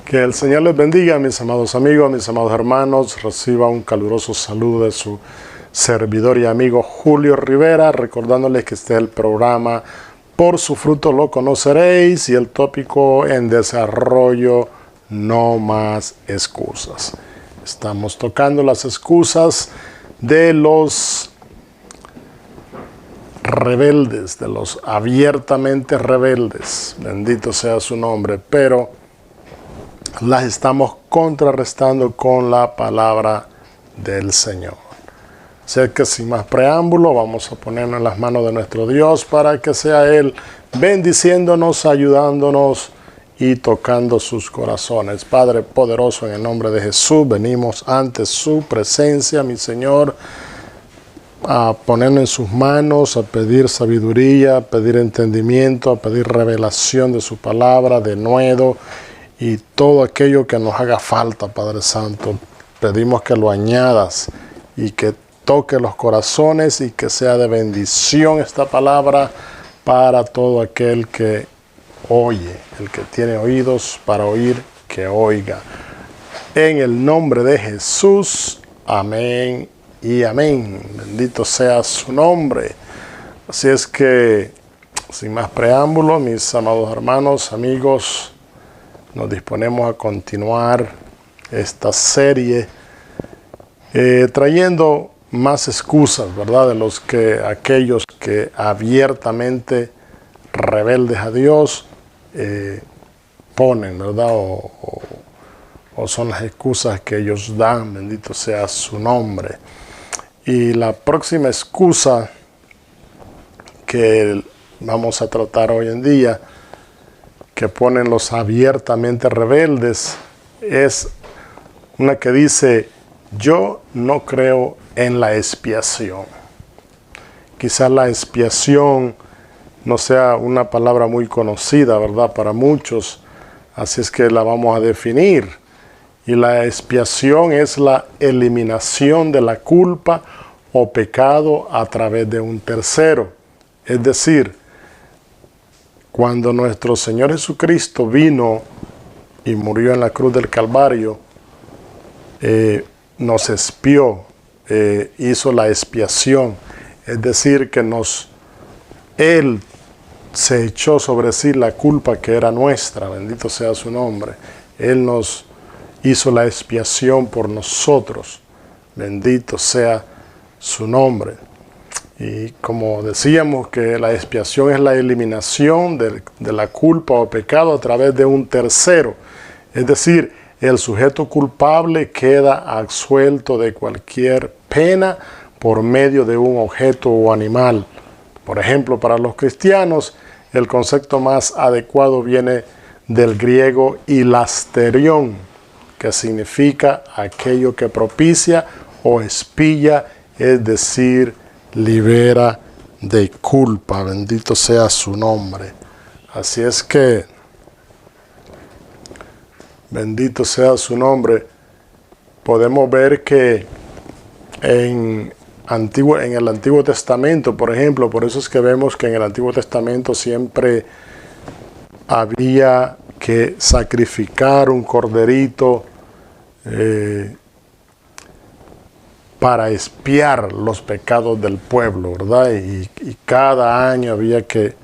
Que el Señor les bendiga, mis amados amigos, mis amados hermanos. Reciba un caluroso saludo de su servidor y amigo Julio Rivera, recordándoles que este es el programa Por su fruto lo conoceréis y el tópico en desarrollo, no más excusas. Estamos tocando las excusas de los rebeldes, de los abiertamente rebeldes. Bendito sea su nombre, pero las estamos contrarrestando con la palabra del Señor. Así que sin más preámbulo, vamos a ponernos en las manos de nuestro Dios para que sea Él bendiciéndonos, ayudándonos y tocando sus corazones. Padre poderoso, en el nombre de Jesús, venimos ante su presencia, mi Señor, a ponernos en sus manos, a pedir sabiduría, a pedir entendimiento, a pedir revelación de su palabra, de nuevo, y todo aquello que nos haga falta, Padre Santo. Pedimos que lo añadas y que toque los corazones y que sea de bendición esta palabra para todo aquel que oye, el que tiene oídos para oír, que oiga. En el nombre de Jesús, amén y amén. Bendito sea su nombre. Así es que, sin más preámbulo, mis amados hermanos, amigos, nos disponemos a continuar esta serie trayendo más excusas, ¿verdad? De los que aquellos que abiertamente rebeldes a Dios ponen, ¿verdad? O son las excusas que ellos dan, bendito sea su nombre. Y la próxima excusa que vamos a tratar hoy en día, que ponen los abiertamente rebeldes, es una que dice: yo no creo en la expiación. Quizás la expiación no sea una palabra muy conocida, ¿verdad?, para muchos, así es que la vamos a definir. Y la expiación es la eliminación de la culpa o pecado a través de un tercero. Es decir, cuando nuestro Señor Jesucristo vino y murió en la cruz del Calvario, nos expió, hizo la expiación. Es decir, que Él se echó sobre sí la culpa que era nuestra, bendito sea su nombre. Él nos hizo la expiación por nosotros, bendito sea su nombre. Y como decíamos que la expiación es la eliminación de la culpa o pecado a través de un tercero. Es decir, el sujeto culpable queda absuelto de cualquier pena por medio de un objeto o animal. Por ejemplo, para los cristianos, el concepto más adecuado viene del griego hilasterión, que significa aquello que propicia o expía, es decir, libera de culpa. Bendito sea su nombre. Así es que, bendito sea su nombre, podemos ver que en el Antiguo Testamento, por ejemplo, por eso es que vemos que en el Antiguo Testamento siempre había que sacrificar un corderito para expiar los pecados del pueblo, ¿verdad? Y cada año había que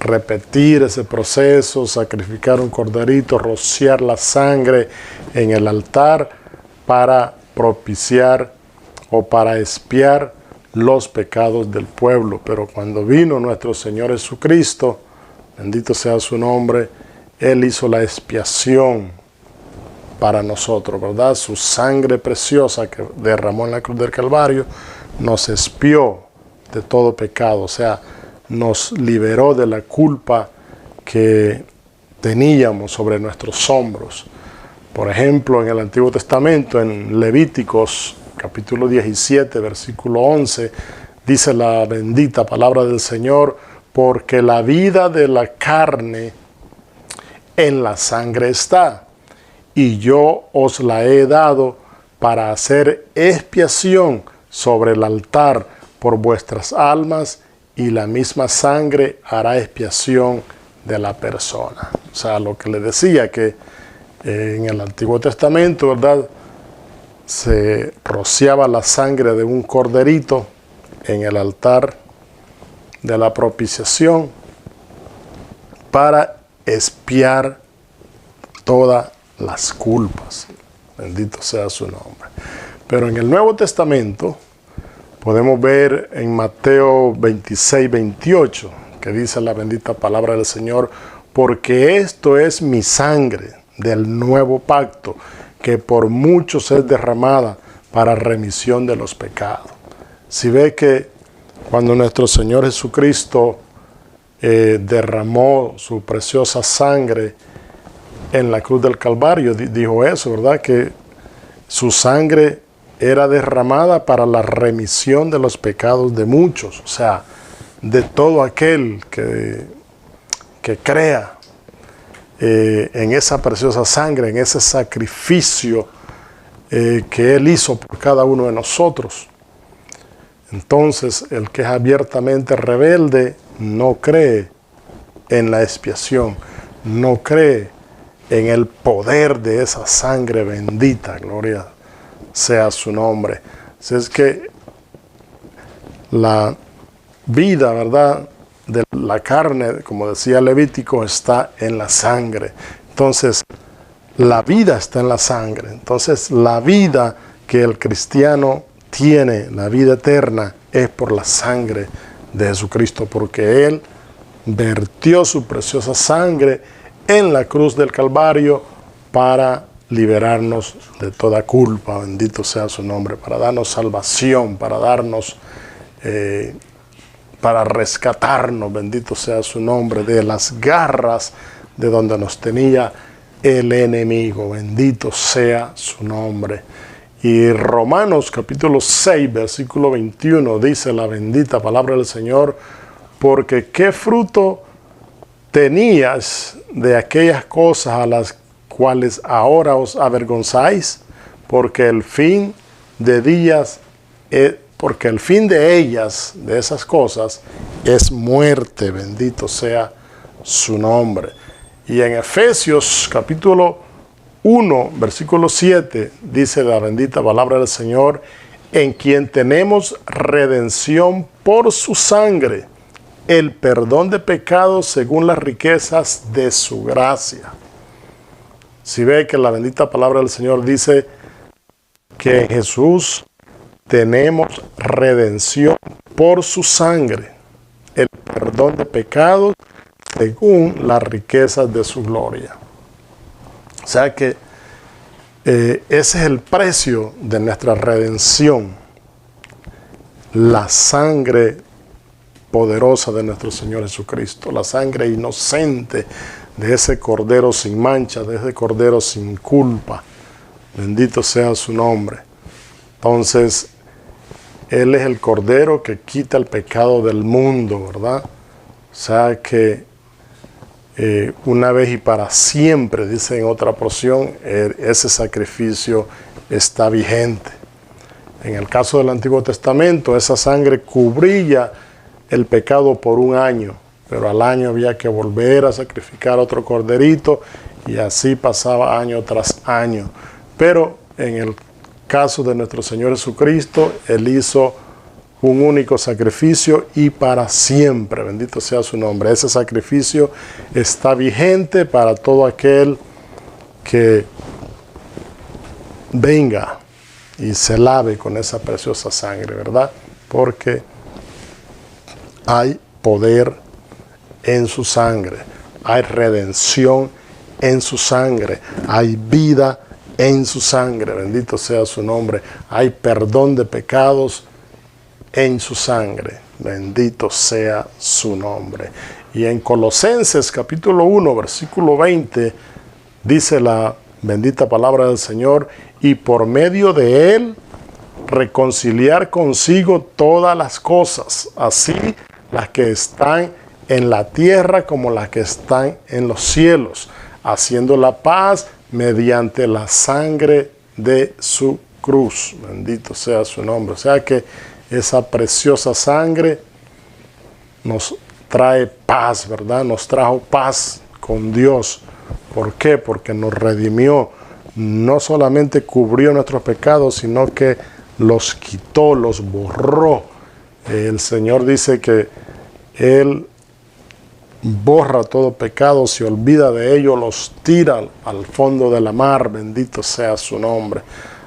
repetir ese proceso, sacrificar un corderito, rociar la sangre en el altar para propiciar o para expiar los pecados del pueblo. Pero cuando vino nuestro Señor Jesucristo, bendito sea su nombre, Él hizo la expiación para nosotros, ¿verdad? Su sangre preciosa que derramó en la cruz del Calvario nos expió de todo pecado, o sea, nos liberó de la culpa que teníamos sobre nuestros hombros. Por ejemplo, en el Antiguo Testamento, en Levíticos capítulo 17, versículo 11, dice la bendita palabra del Señor: porque la vida de la carne en la sangre está, y yo os la he dado para hacer expiación sobre el altar por vuestras almas, y la misma sangre hará expiación de la persona. O sea, lo que le decía, que En el Antiguo Testamento, ¿verdad?, se rociaba la sangre de un corderito en el altar de la propiciación para expiar todas las culpas. Bendito sea su nombre. Pero en el Nuevo Testamento podemos ver en Mateo 26, 28, que dice la bendita palabra del Señor: porque esto es mi sangre del nuevo pacto, que por muchos es derramada para remisión de los pecados. Si ve que cuando nuestro Señor Jesucristo derramó su preciosa sangre en la cruz del Calvario, dijo eso, ¿verdad?, que su sangre era derramada para la remisión de los pecados de muchos, o sea, de todo aquel que crea en esa preciosa sangre, en ese sacrificio que Él hizo por cada uno de nosotros. Entonces, el que es abiertamente rebelde no cree en la expiación, no cree en el poder de esa sangre bendita, gloria sea su nombre. Así es que la vida, ¿verdad?, de la carne, como decía Levítico, está en la sangre. Entonces, la vida está en la sangre. Entonces, la vida que el cristiano tiene, la vida eterna, es por la sangre de Jesucristo, porque Él vertió su preciosa sangre en la cruz del Calvario para liberarnos de toda culpa, bendito sea su nombre, para darnos salvación, para darnos, para rescatarnos, bendito sea su nombre, de las garras de donde nos tenía el enemigo, bendito sea su nombre. Y Romanos capítulo 6, versículo 21, dice la bendita palabra del Señor: porque qué fruto tenías de aquellas cosas a las cuales ahora os avergonzáis, porque el fin de ellas, de esas cosas, es muerte, bendito sea su nombre. Y en Efesios capítulo 1, versículo 7, dice la bendita palabra del Señor: en quien tenemos redención por su sangre, el perdón de pecados según las riquezas de su gracia. Si ve que la bendita palabra del Señor dice que en Jesús tenemos redención por su sangre, el perdón de pecados según las riquezas de su gloria. O sea que ese es el precio de nuestra redención, la sangre poderosa de nuestro Señor Jesucristo, la sangre inocente de ese cordero sin mancha, de ese cordero sin culpa. Bendito sea su nombre. Entonces, Él es el cordero que quita el pecado del mundo, ¿verdad? O sea que una vez y para siempre, dice en otra porción, ese sacrificio está vigente. En el caso del Antiguo Testamento, esa sangre cubría el pecado por un año, pero al año había que volver a sacrificar otro corderito, y así pasaba año tras año. Pero en el caso de nuestro Señor Jesucristo, Él hizo un único sacrificio y para siempre, bendito sea su nombre. Ese sacrificio está vigente para todo aquel que venga y se lave con esa preciosa sangre, ¿verdad? Porque hay poder en su sangre, hay redención en su sangre, hay vida en su sangre, bendito sea su nombre, hay perdón de pecados en su sangre, bendito sea su nombre. Y en Colosenses capítulo 1, versículo 20, dice la bendita palabra del Señor: y por medio de Él reconciliar consigo todas las cosas, así las que están en la tierra como las que están en los cielos, haciendo la paz mediante la sangre de su cruz. Bendito sea su nombre. O sea que esa preciosa sangre nos trae paz, ¿verdad? Nos trajo paz con Dios ¿Por qué? Porque nos redimió. No solamente cubrió nuestros pecados, sino que los quitó, los borró. El Señor dice que Él borra todo pecado, se olvida de ello, los tira al fondo de la mar. Bendito sea su nombre.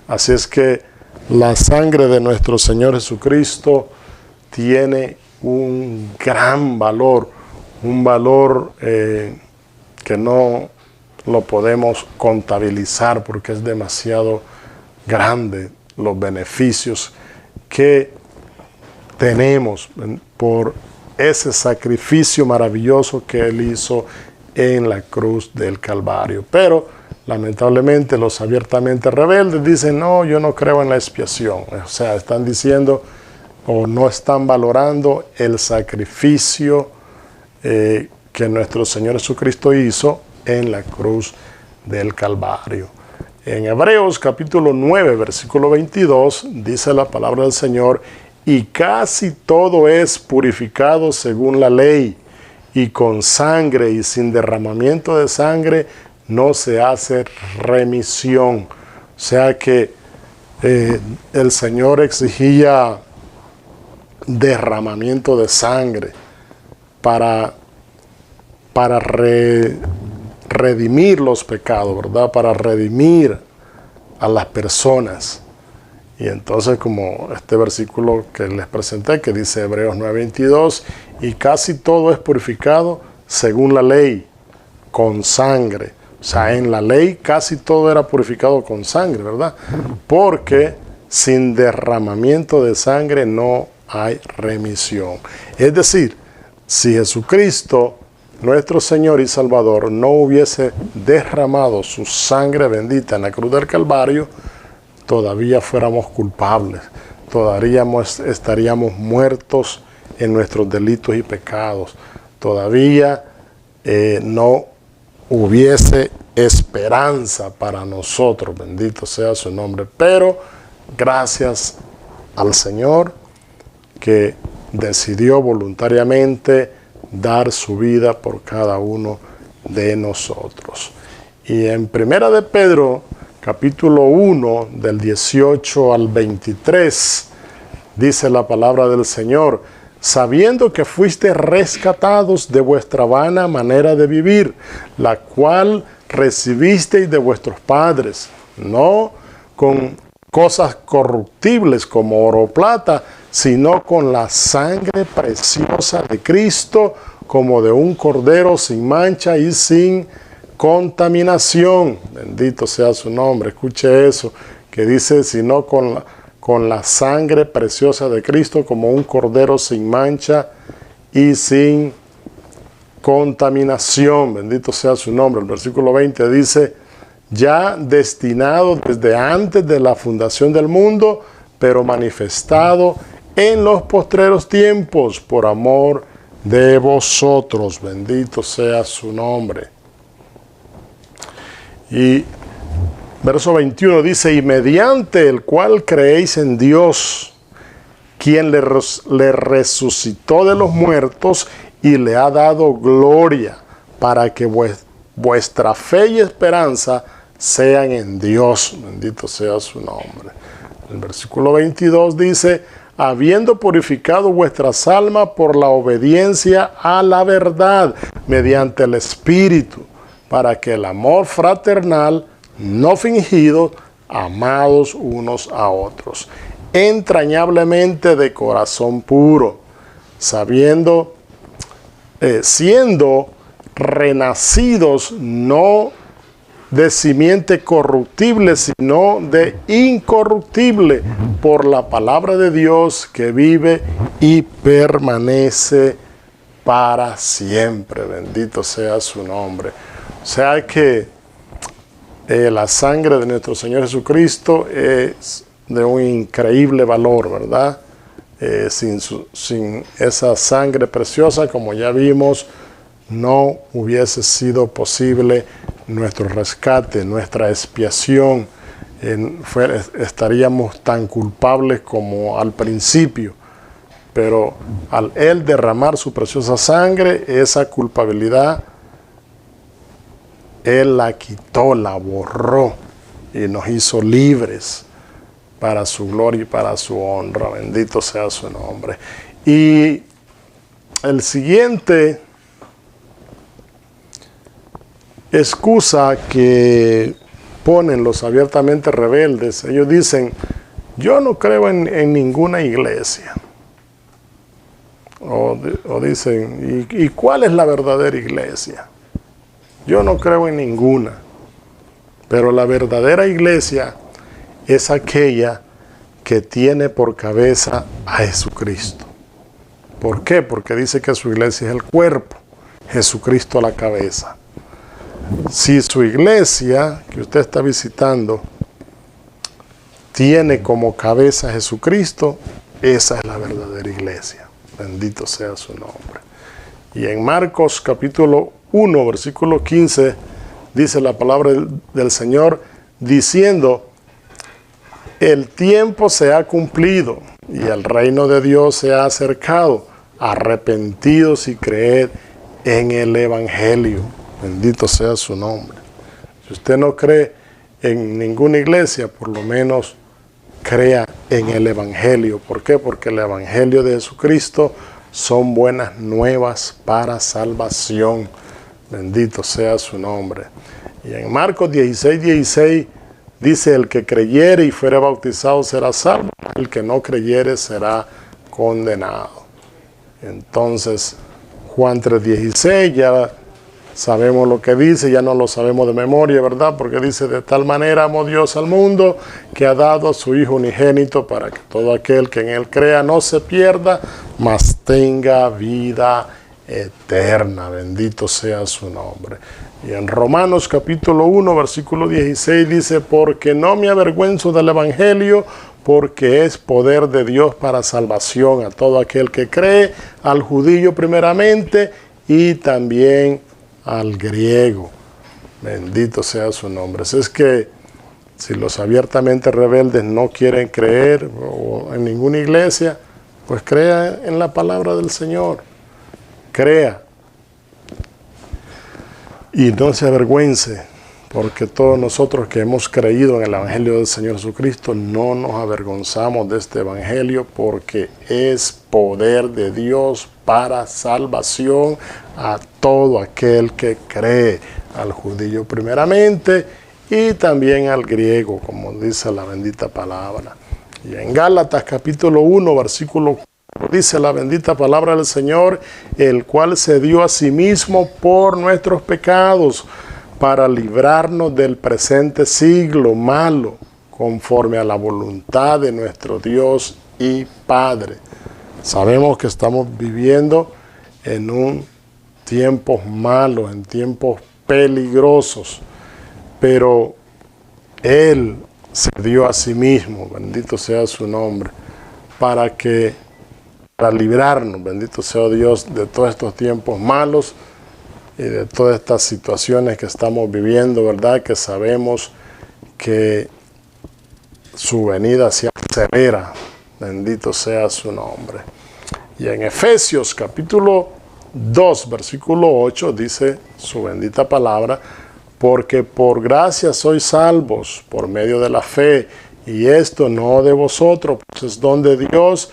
Así es que la sangre de nuestro Señor Jesucristo tiene un gran valor, un valor que no lo podemos contabilizar porque es demasiado grande los beneficios que tenemos por ese sacrificio maravilloso que Él hizo en la cruz del Calvario. Pero lamentablemente los abiertamente rebeldes dicen, no, yo no creo en la expiación. O sea, están diciendo o no están valorando el sacrificio que nuestro Señor Jesucristo hizo en la cruz del Calvario. En Hebreos capítulo 9, versículo 22, dice la palabra del Señor, y casi todo es purificado según la ley, y con sangre y sin derramamiento de sangre no se hace remisión. O sea que el Señor exigía derramamiento de sangre para redimir los pecados, ¿verdad? Para redimir a las personas. Y entonces, como este versículo que les presenté, que dice Hebreos 9:22, y casi todo es purificado según la ley, con sangre. O sea, en la ley casi todo era purificado con sangre, ¿verdad? Porque sin derramamiento de sangre no hay remisión. Es decir, si Jesucristo, nuestro Señor y Salvador, no hubiese derramado su sangre bendita en la cruz del Calvario, todavía fuéramos culpables, todavía estaríamos muertos en nuestros delitos y pecados, todavía no hubiese esperanza para nosotros, bendito sea su nombre. Pero gracias al Señor que decidió voluntariamente dar su vida por cada uno de nosotros. Y en Primera de Pedro, capítulo 1, del 18 al 23, dice la palabra del Señor, sabiendo que fuiste rescatados de vuestra vana manera de vivir, la cual recibisteis de vuestros padres, no con cosas corruptibles como oro o plata, sino con la sangre preciosa de Cristo, como de un cordero sin mancha y sin contaminación. Bendito sea su nombre. Escuche eso, que dice, sino con la sangre preciosa de Cristo, como un cordero sin mancha y sin contaminación. Bendito sea su nombre. El versículo 20 dice, ya destinado desde antes de la fundación del mundo, pero manifestado en los postreros tiempos por amor de vosotros. Bendito sea su nombre. Y verso 21 dice, y mediante el cual creéis en Dios, quien le resucitó de los muertos y le ha dado gloria, para que vuestra fe y esperanza sean en Dios. Bendito sea su nombre. El versículo 22 dice, habiendo purificado vuestras almas por la obediencia a la verdad, mediante el Espíritu, para que el amor fraternal, no fingido, amados unos a otros, entrañablemente de corazón puro, siendo renacidos no de simiente corruptible, sino de incorruptible, por la palabra de Dios que vive y permanece para siempre. Bendito sea su nombre. O sea que la sangre de nuestro Señor Jesucristo es de un increíble valor, ¿verdad? Sin esa sangre preciosa, como ya vimos, no hubiese sido posible nuestro rescate, nuestra expiación. Estaríamos tan culpables como al principio. Pero al Él derramar su preciosa sangre, esa culpabilidad Él la quitó, la borró y nos hizo libres para su gloria y para su honra. Bendito sea su nombre. Y el siguiente excusa que ponen los abiertamente rebeldes, ellos dicen, yo no creo en ninguna iglesia. O dicen, ¿y cuál es la verdadera iglesia? Yo no creo en ninguna. Pero la verdadera iglesia es aquella que tiene por cabeza a Jesucristo. ¿Por qué? Porque dice que su iglesia es el cuerpo, Jesucristo la cabeza. Si su iglesia que usted está visitando tiene como cabeza a Jesucristo, esa es la verdadera iglesia. Bendito sea su nombre. Y en Marcos capítulo 1, versículo 15, dice la palabra del Señor, diciendo, el tiempo se ha cumplido y el reino de Dios se ha acercado. Arrepentidos y creed en el Evangelio. Bendito sea su nombre. Si usted no cree en ninguna iglesia, por lo menos crea en el Evangelio. ¿Por qué? Porque el Evangelio de Jesucristo son buenas nuevas para salvación. Bendito sea su nombre. Y en Marcos 16:16 dice, el que creyere y fuere bautizado será salvo, el que no creyere será condenado. Entonces, Juan 3:16, ya sabemos lo que dice, ya no lo sabemos de memoria, ¿verdad? Porque dice, de tal manera amó Dios al mundo, que ha dado a su Hijo unigénito, para que todo aquel que en él crea no se pierda, mas tenga vida eterna. Bendito sea su nombre. Y en Romanos capítulo 1, versículo 16 dice, porque no me avergüenzo del Evangelio, porque es poder de Dios para salvación a todo aquel que cree, al judío primeramente y también al griego. Bendito sea su nombre. Así es que si los abiertamente rebeldes no quieren creer en ninguna iglesia, pues crea en la palabra del Señor. Crea. Y no se avergüence, porque todos nosotros que hemos creído en el Evangelio del Señor Jesucristo, no nos avergonzamos de este Evangelio, porque es poder de Dios para salvación a todo aquel que cree, al judío primeramente y también al griego, como dice la bendita palabra. Y en Gálatas capítulo 1, versículo 4, dice la bendita palabra del Señor, el cual se dio a sí mismo por nuestros pecados, para librarnos del presente siglo malo, conforme a la voluntad de nuestro Dios y Padre. Sabemos que estamos viviendo en tiempos malos, en tiempos peligrosos, pero Él se dio a sí mismo, bendito sea su nombre, para librarnos, bendito sea Dios, de todos estos tiempos malos y de todas estas situaciones que estamos viviendo, ¿verdad? Que sabemos que su venida se acelera, bendito sea su nombre. Y en Efesios capítulo 2, versículo 8, dice su bendita palabra, porque por gracia sois salvos por medio de la fe, y esto no de vosotros, pues es don de Dios,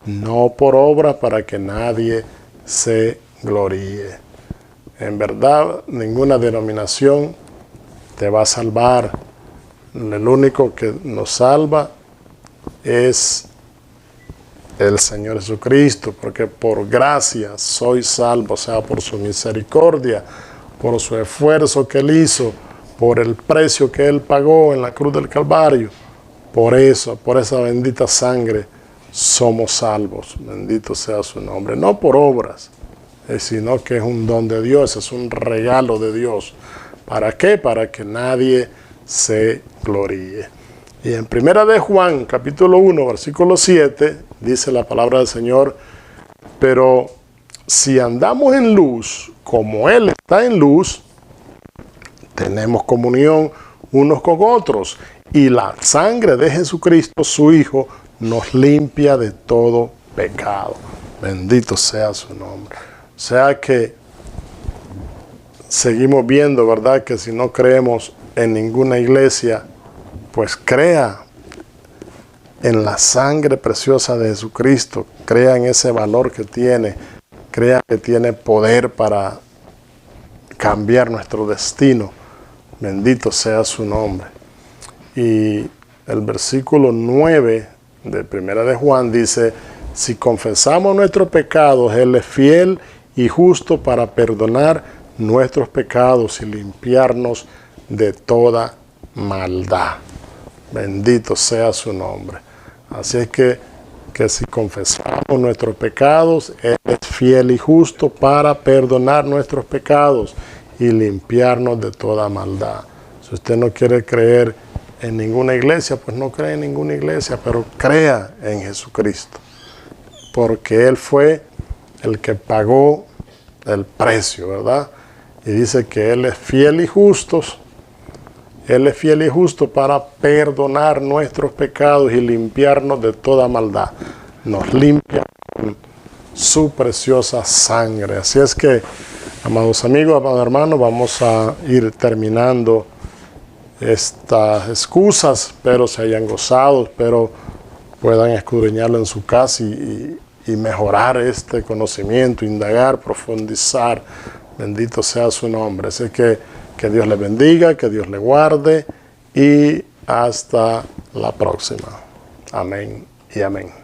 no por obra, para que nadie se gloríe. En verdad, ninguna denominación te va a salvar. El único que nos salva es el Señor Jesucristo, porque por gracia soy salvo, o sea, por su misericordia, por su esfuerzo que Él hizo, por el precio que Él pagó en la cruz del Calvario. Por eso, por esa bendita sangre, somos salvos. Bendito sea su nombre. No por obras, sino que es un don de Dios, es un regalo de Dios. ¿Para qué? Para que nadie se gloríe. Y en Primera de Juan, capítulo 1, versículo 7, dice la palabra del Señor, pero si andamos en luz, como Él está en luz, tenemos comunión unos con otros, y la sangre de Jesucristo, su Hijo, nos limpia de todo pecado. Bendito sea su nombre. O sea que seguimos viendo, ¿verdad?, que si no creemos en ninguna iglesia, pues crea en la sangre preciosa de Jesucristo, crea en ese valor que tiene, crea que tiene poder para cambiar nuestro destino. Bendito sea su nombre. Y el versículo 9 de Primera de Juan dice: si confesamos nuestros pecados, Él es fiel y justo para perdonar nuestros pecados y limpiarnos de toda maldad. Bendito sea su nombre. Así es que si confesamos nuestros pecados, Él es fiel y justo para perdonar nuestros pecados y limpiarnos de toda maldad. Si usted no quiere creer en ninguna iglesia, pues no cree en ninguna iglesia, pero crea en Jesucristo, porque Él fue el que pagó el precio, ¿verdad? Y dice que Él es fiel y justo. Él es fiel y justo para perdonar nuestros pecados y limpiarnos de toda maldad. Nos limpia con su preciosa sangre. Así es que, amados amigos, amados hermanos, vamos a ir terminando estas excusas. Espero se hayan gozado, espero puedan escudriñarlo en su casa y mejorar este conocimiento, indagar, profundizar. Bendito sea su nombre. Así que Dios le bendiga, que Dios le guarde y hasta la próxima. Amén y amén.